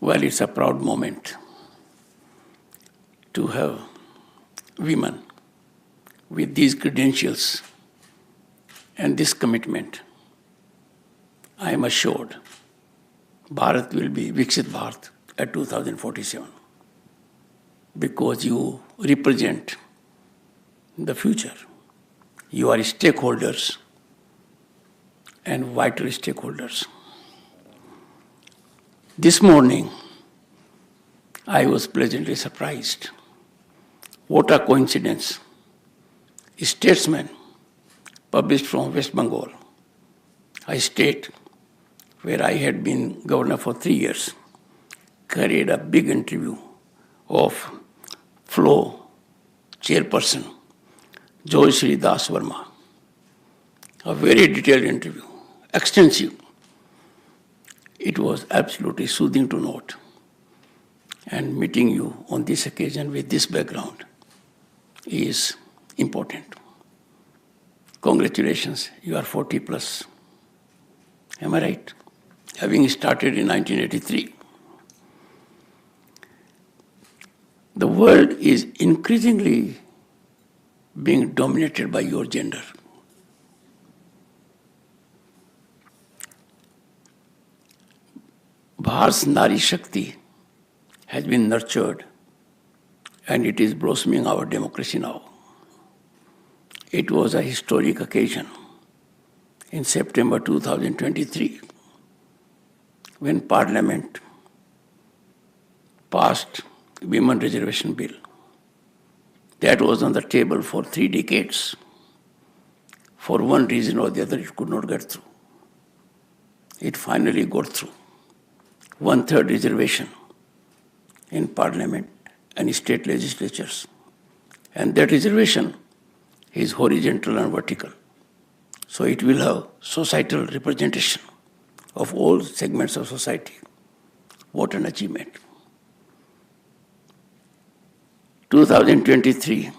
Well, it's a proud moment to have women with these credentials and this commitment. I am assured Bharat will be Viksit Bharat at 2047 because you represent the future. You are stakeholders and vital stakeholders. This morning, I was pleasantly surprised. What a coincidence. A statesman published from West Bengal, a state where I had been governor for 3 years, carried a big interview of FLOW chairperson, Joyashree Das Verma. A very detailed interview, extensive. It was absolutely soothing to note. And meeting you on this occasion with this background is important. Congratulations, you are 40 plus. Am I right? Having started in 1983. The world is increasingly being dominated by your gender. Bharat's Nari Shakti has been nurtured and it is blossoming our democracy now. It was a historic occasion in September 2023 when Parliament passed Women Reservation Bill. That was on the table for 3 decades. For one reason or the other, it could not get through. It finally got through. 1/3 reservation in Parliament and state legislatures. And that reservation is horizontal and vertical. So it will have societal representation of all segments of society. What an achievement. 2023,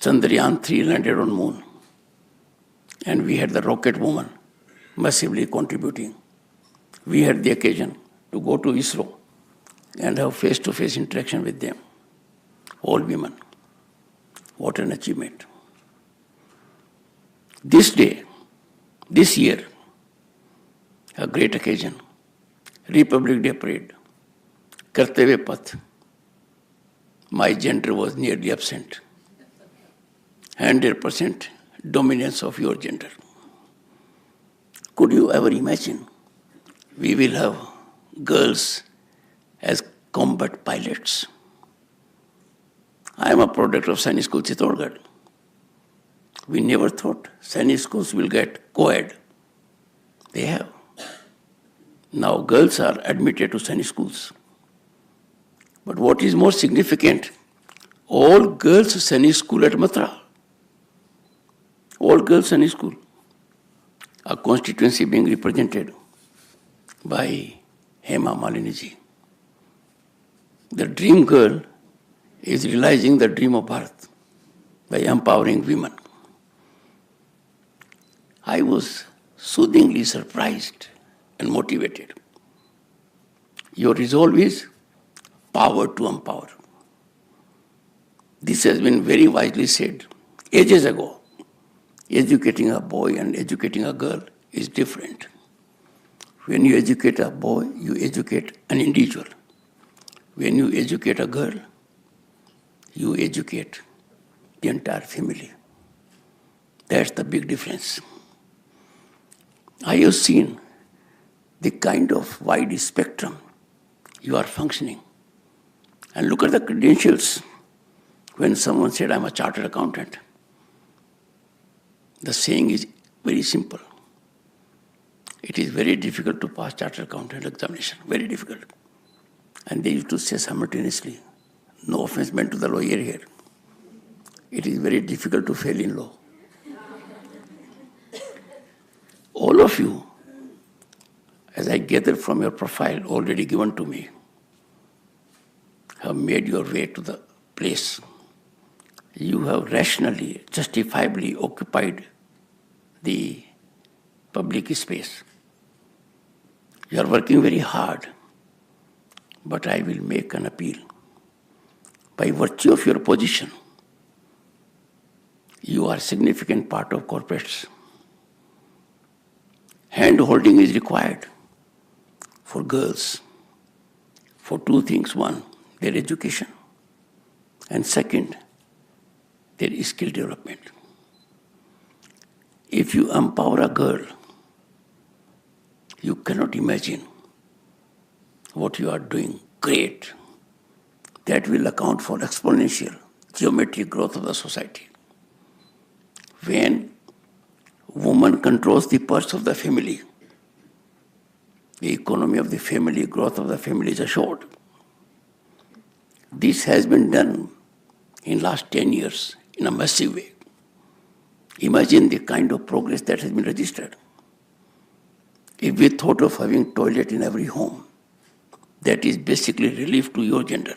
Chandrayaan 3 landed on moon. And we had the rocket woman massively contributing. We had the occasion to go to ISRO and have face-to-face interaction with them. All women. What an achievement. This day, this year, a great occasion, Republic Day parade, Kartavya Path. My gender was nearly absent. 100% dominance of your gender. Could you ever imagine we will have girls as combat pilots? I am a product of Sainik School Chittorgarh. We never thought Sainik schools will get co-ed. They have. Now girls are admitted to Sainik schools. But what is more significant, all girls Sainik school at Mathura. All girls Sainik school. A constituency being represented by Hema Malini ji. The dream girl is realizing the dream of Bharat by empowering women. I was soothingly surprised and motivated. Your resolve is power to empower. This has been very wisely said ages ago. Educating a boy and educating a girl is different. When you educate a boy, you educate an individual. When you educate a girl, you educate the entire family. That's the big difference. I have seen the kind of wide spectrum you are functioning. And look at the credentials. When someone said, I'm a chartered accountant, the saying is very simple. It is very difficult to pass chartered accountant examination, very difficult. And they used to say simultaneously, no offense meant to the lawyer here, it is very difficult to fail in law. All of you, as I gather from your profile already given to me, have made your way to the place. You have rationally, justifiably occupied the public space. You are working very hard But I will make an appeal. By virtue of your position, you are a significant part of corporates. Hand-holding is required for girls for two things. One, their education. And second, their skill development. If you empower a girl, you cannot imagine what you are doing great. That will account for exponential geometric growth of the society. When woman controls the purse of the family, the economy of the family, growth of the family is assured. This has been done in last 10 years in a massive way. Imagine the kind of progress that has been registered. If we thought of having toilet in every home, that is basically relief to your gender.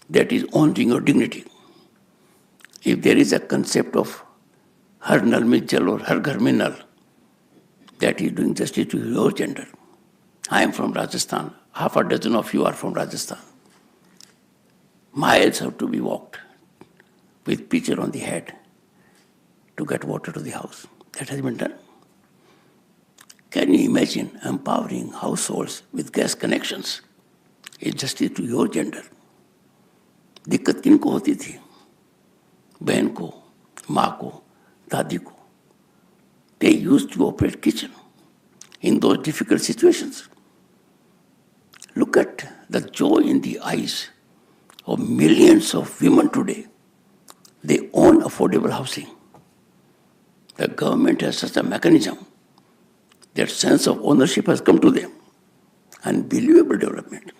That is honoring your dignity. If there is a concept of har nal mein jal or har ghar mein nal, that is doing justice to your gender. I am from Rajasthan. Half a dozen of you are from Rajasthan. Miles have to be walked with pitcher on the head to get water to the house. That has been done. Can you imagine empowering households with gas connections? It's justice to your gender. दिक्कत किनको होती थी? बहन को, माँ को, दादी को. They used to operate kitchen in those difficult situations. Look at the joy in the eyes of millions of women today. They own affordable housing. The government has such a mechanism. That sense of ownership has come to them. Unbelievable development.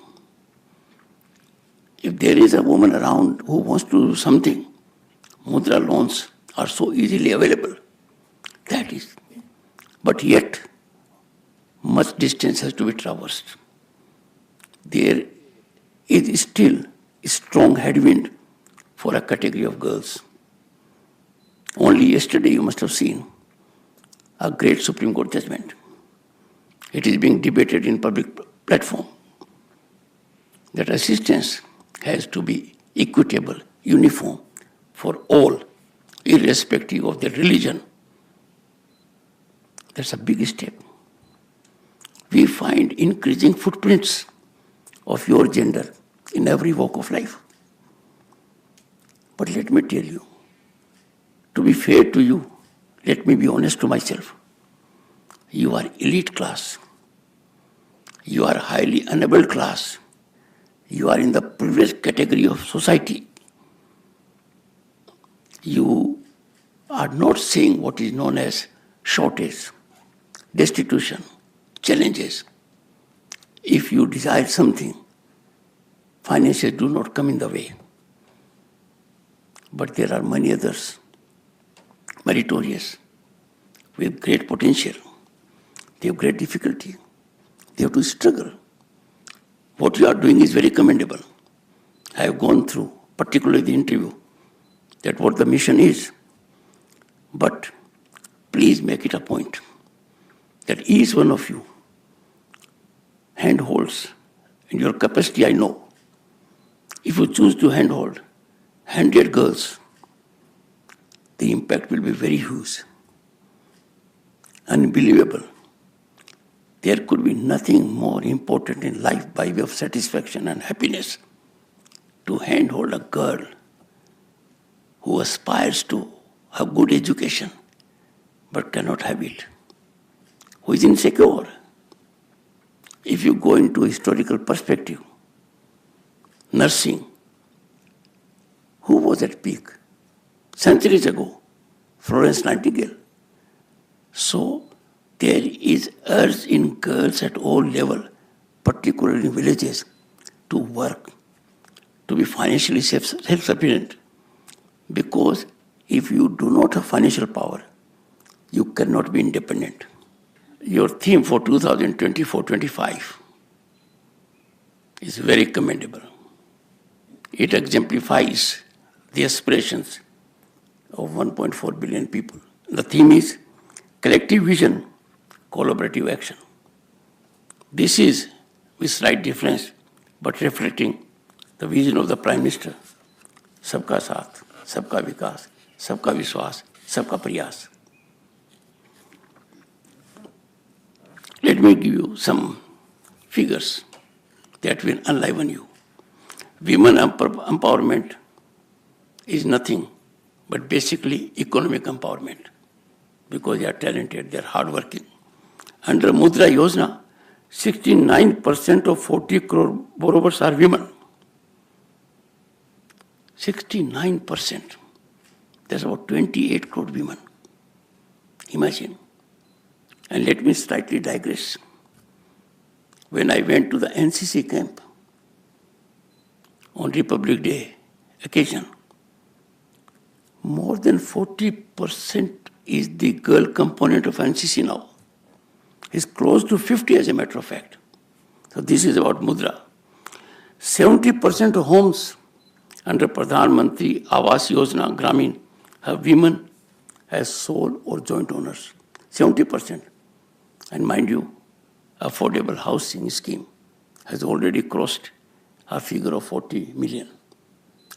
If there is a woman around who wants to do something, mudra loans are so easily available. That is. But yet, much distance has to be traversed. There is still a strong headwind for a category of girls. Only yesterday you must have seen a great Supreme Court judgment. It is being debated in public platform that assistance has to be equitable, uniform for all, irrespective of their religion. That's a big step. We find increasing footprints of your gender in every walk of life. But let me tell you, to be fair to you, let me be honest to myself. You are elite class. You are highly enabled class. You are in the privileged category of society. You are not seeing what is known as shortage, destitution, challenges. If you desire something, finances do not come in the way. But there are many others, meritorious, with great potential. They have great difficulty. They have to struggle. What you are doing is very commendable. I have gone through, particularly the interview, that what the mission is. But please make it a point that each one of you handholds, in your capacity I know. If you choose to handhold 100 girls, the impact will be very huge. Unbelievable. There could be nothing more important in life by way of satisfaction and happiness to handhold a girl who aspires to have good education but cannot have it, who is insecure. If you go into historical perspective, nursing, who was at peak? Centuries ago, Florence Nightingale. So, there is urge in girls at all levels, particularly in villages, to work, to be financially self-sufficient. Because if you do not have financial power, you cannot be independent. Your theme for 2024-25 is very commendable. It exemplifies the aspirations of 1.4 billion people. The theme is collective vision, collaborative action. This is with slight difference, but reflecting the vision of the Prime Minister. Sabka Saath, Sabka Vikas, Sabka Vishwas, Sabka Prayas. Let me give you some figures that will enliven you. Women empowerment is nothing but basically economic empowerment because they are talented, they are hardworking. Under Mudra Yojana, 69% of 40 crore borrowers are women. 69%. That's about 28 crore women. Imagine. And let me slightly digress. When I went to the NCC camp on Republic Day occasion, more than 40% is the girl component of NCC now. It's close to 50 as a matter of fact. So this is about Mudra. 70% of homes under Pradhan Mantri Awas Yojana Gramin have women as sole or joint owners. 70%. And mind you, affordable housing scheme has already crossed a figure of 40 million.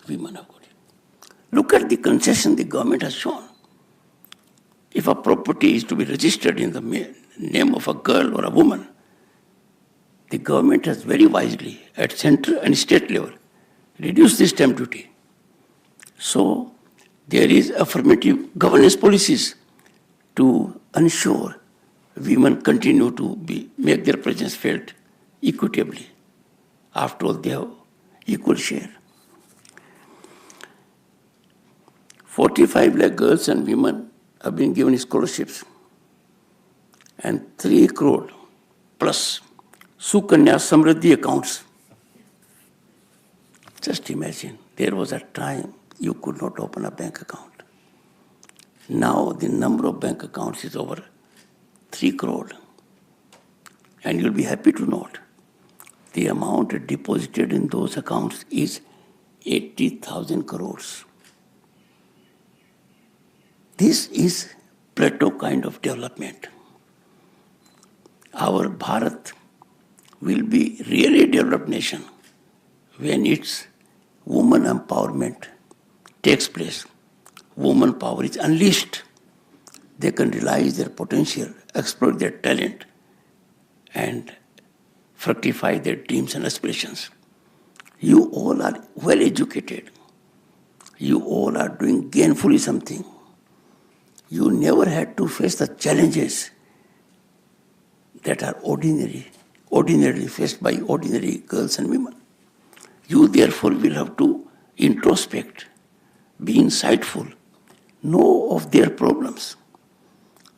Women have got it. Look at the concession the government has shown. If a property is to be registered in the name of a girl or a woman, the government has very wisely, at central and state level, reduced the stamp duty. So there is affirmative governance policies to ensure women continue to make their presence felt equitably. After all, they have equal share. 45 lakh girls and women have been given scholarships, and 3 crore plus Sukanya Samriddhi accounts. Just imagine, there was a time you could not open a bank account. Now the number of bank accounts is over 3 crore. And you'll be happy to note the amount deposited in those accounts is 80,000 crores. This is plateau kind of development. Our Bharat will be really a developed nation when its woman empowerment takes place. Woman power is unleashed. They can realize their potential, exploit their talent, and fructify their dreams and aspirations. You all are well educated. You all are doing gainfully something. You never had to face the challenges that are ordinarily faced by ordinary girls and women. You therefore will have to introspect, be insightful, know of their problems.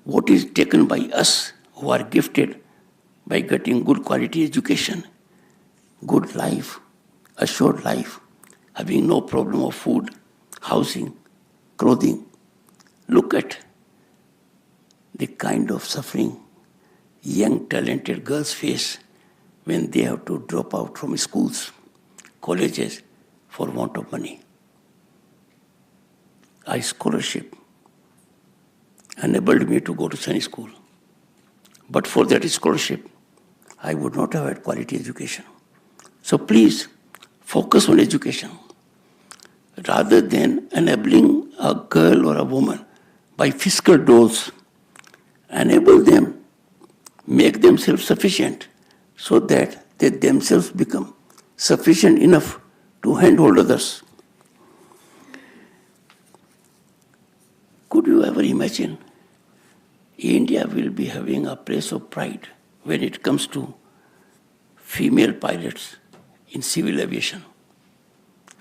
What is taken by us who are gifted by getting good quality education, good life, assured life, having no problem of food, housing, clothing. Look at the kind of suffering young talented girls face when they have to drop out from schools, colleges for want of money. A scholarship enabled me to go to Sunny School. But for that scholarship, I would not have had quality education. So please, focus on education. Rather than enabling a girl or a woman by fiscal doles, enable them, make themselves sufficient so that they themselves become sufficient enough to handhold others. Could you ever imagine India will be having a place of pride when it comes to female pilots in civil aviation?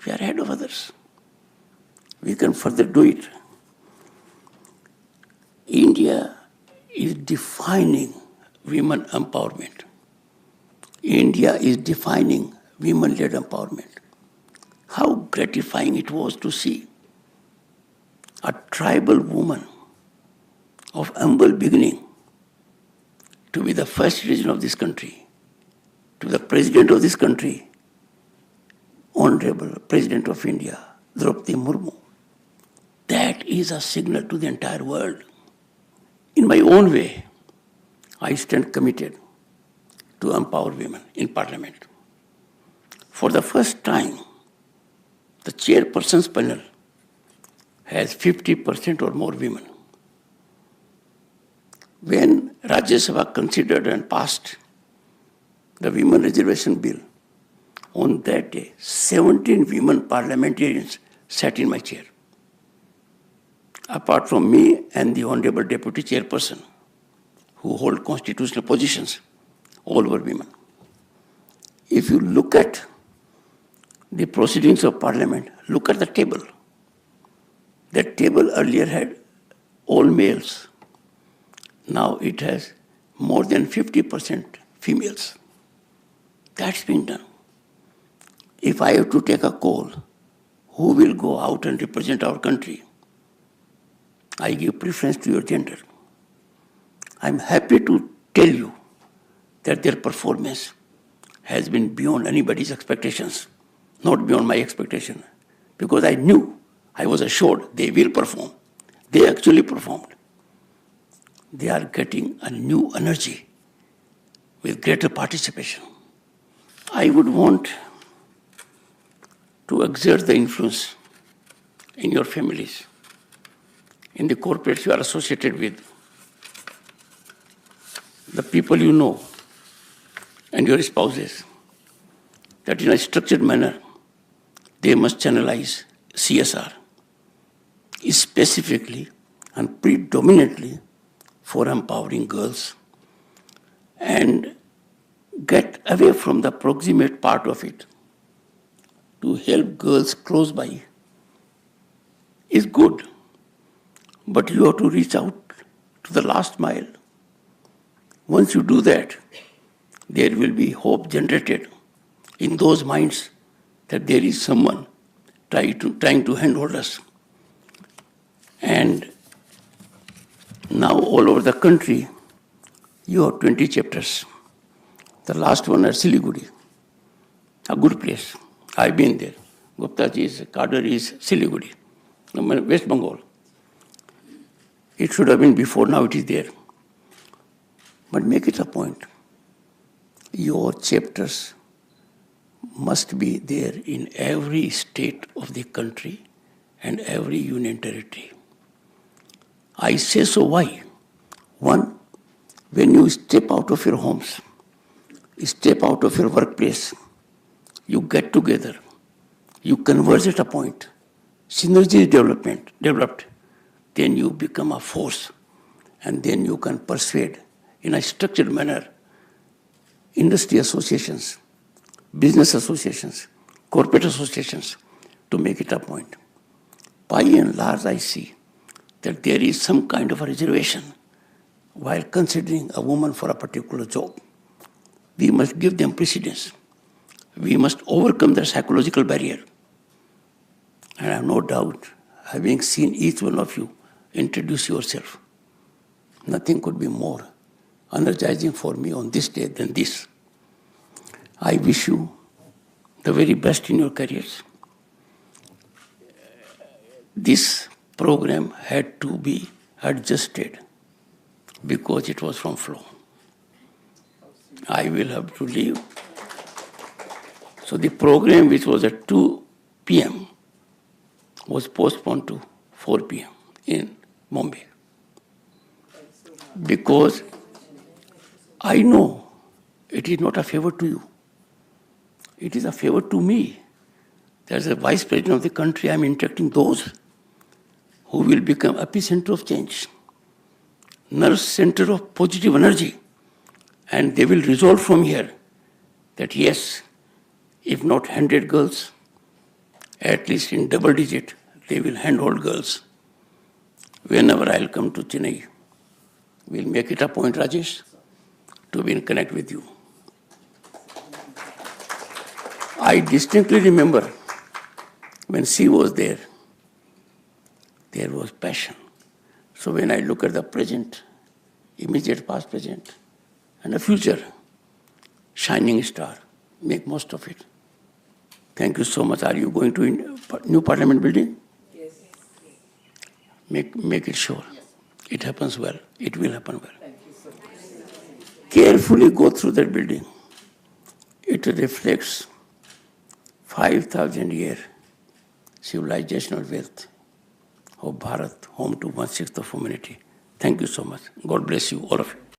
We are ahead of others. We can further do it. India is defining women empowerment. India is defining women-led empowerment. How gratifying it was to see a tribal woman of humble beginning to be the first citizen of this country, to the president of this country, Honorable President of India, Draupadi Murmu. That is a signal to the entire world. In my own way, I stand committed to empower women in parliament. For the first time, the chairperson's panel has 50% or more women. When Rajya Sabha considered and passed the Women Reservation Bill, on that day, 17 women parliamentarians sat in my chair, apart from me and the Honorable Deputy Chairperson, who hold constitutional positions, all were women. If you look at the proceedings of Parliament, look at the table. That table earlier had all males. Now it has more than 50% females. That's been done. If I have to take a call, who will go out and represent our country? I give preference to your gender. I'm happy to tell you that their performance has been beyond anybody's expectations, not beyond my expectation, because I knew, I was assured they will perform. They actually performed. They are getting a new energy with greater participation. I would want to exert the influence in your families, in the corporates you are associated with, the people you know, and your spouses, that in a structured manner, they must channelize CSR, specifically and predominantly for empowering girls, and get away from the proximate part of it to help girls close by is good, but you have to reach out to the last mile. Once you do that, there will be hope generated in those minds that there is someone trying to handhold us. And now all over the country, you have 20 chapters. The last one at Siliguri, a good place. I've been there. Guptaji's cadre is Siliguri, West Bengal. It should have been before, now it is there. But make it a point. Your chapters must be there in every state of the country and every union territory. I say so why? One, when you step out of your homes, step out of your workplace, you get together, you converge at a point, synergy is developed, then you become a force, and then you can persuade in a structured manner industry associations, business associations, corporate associations to make it a point. By and large, I see that there is some kind of a reservation while considering a woman for a particular job. We must give them precedence. We must overcome their psychological barrier. And I have no doubt, having seen each one of you introduce yourself, nothing could be more energizing for me on this day than this. I wish you the very best in your careers. This program had to be adjusted because it was from flow. I will have to leave. So the program, which was at 2 p.m., was postponed to 4 p.m. in Mumbai. Because I know it is not a favor to you. It is a favor to me. As a vice president of the country, I am interacting those who will become epicenter of change, nerve center of positive energy, and they will resolve from here that yes, if not 100 girls, at least in double digit, they will handhold girls. Whenever I'll come to Chennai, we'll make it a point, Rajesh, to be in connect with you. I distinctly remember when she was there was passion. So when I look at the present, immediate past, present, and the future, shining star, make most of it. Thank you so much. Are you going to new parliament building? Yes. Make it sure. Yes. It happens well. It will happen well. Thank you so much. Carefully go through that building. It reflects 5,000 year civilizational wealth of Bharat, home to 1/6 of humanity. Thank you so much. God bless you, all of you.